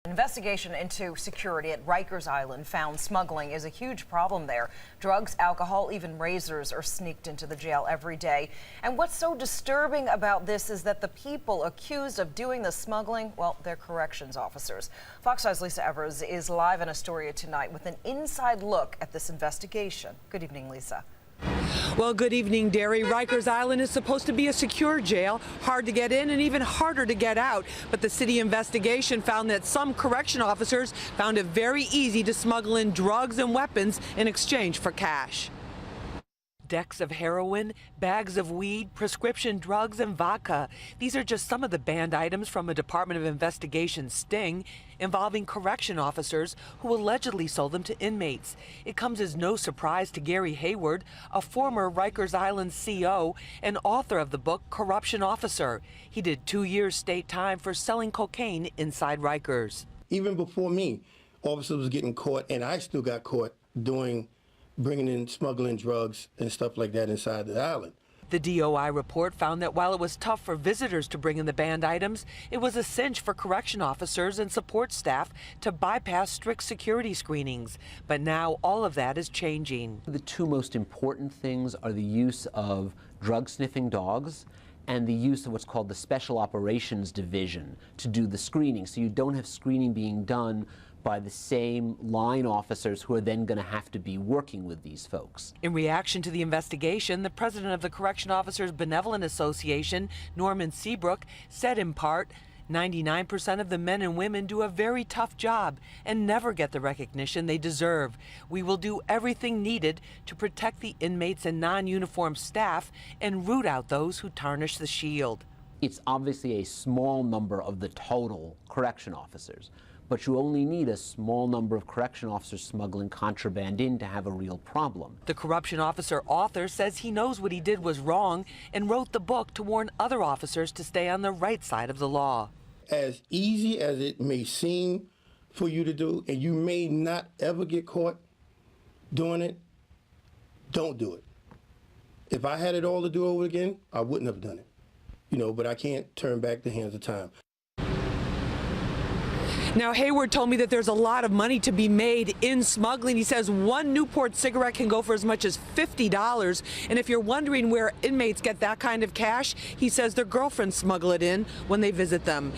Investigation into security at Rikers Island found smuggling is a huge problem there. Drugs, alcohol, even razors are sneaked into the jail every day. And what's so disturbing about this is that the people accused of doing the smuggling, well, they're corrections officers. Fox 5's Lisa Evers is live in Astoria tonight with an inside look at this investigation. Good evening, Lisa. Well, good evening, Derry. Rikers Island is supposed to be a secure jail, hard to get in and even harder to get out. But the city investigation found that some correction officers found it very easy to smuggle in drugs and weapons in exchange for cash. Decks of heroin, bags of weed, prescription drugs, and vodka. These are just some of the banned items from a Department of Investigation sting involving correction officers who allegedly sold them to inmates. It comes as no surprise to Gary Hayward, a former Rikers Island CO and author of the book Corruption Officer. He did 2 years state time for selling cocaine inside Rikers. Even before me, officers was getting caught, and I still got caught bringing in smuggling drugs and stuff like that inside the island. The DOI report found that while it was tough for visitors to bring in the banned items, it was a cinch for correction officers and support staff to bypass strict security screenings. But now all of that is changing. The two most important things are the use of drug-sniffing dogs and the use of what's called the Special Operations Division to do the screening. So you don't have screening being done by the same line officers who are then going to have to be working with these folks. In reaction to the investigation, the president of the Correction Officers Benevolent Association, Norman Seabrook, said in part, 99% of the men and women do a very tough job and never get the recognition they deserve. We will do everything needed to protect the inmates and non-uniformed staff and root out those who tarnish the shield. It's obviously a small number of the total correction officers, but you only need a small number of correction officers smuggling contraband in to have a real problem. The corruption officer author says he knows what he did was wrong and wrote the book to warn other officers to stay on the right side of the law. As easy as it may seem for you to do, and you may not ever get caught doing it, don't do it. If I had it all to do over again, I wouldn't have done it. But I can't turn back the hands of time. Now, Hayward told me that there's a lot of money to be made in smuggling. He says one Newport cigarette can go for as much as $50. And if you're wondering where inmates get that kind of cash, he says their girlfriends smuggle it in when they visit them.